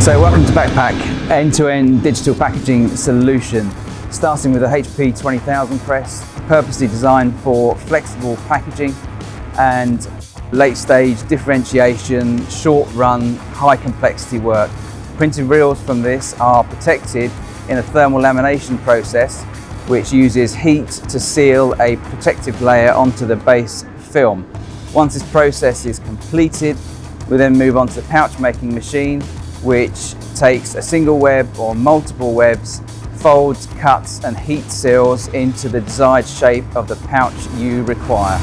So welcome to BakPac, end-to-end digital packaging solution, starting with a HP 20000 press, purposely designed for flexible packaging and late-stage differentiation, short-run, high-complexity work. Printed reels from this are protected in a thermal lamination process which uses heat to seal a protective layer onto the base film. Once this process is completed, we then move on to the pouch making machine, which takes a single web or multiple webs, folds, cuts and heat seals into the desired shape of the pouch you require.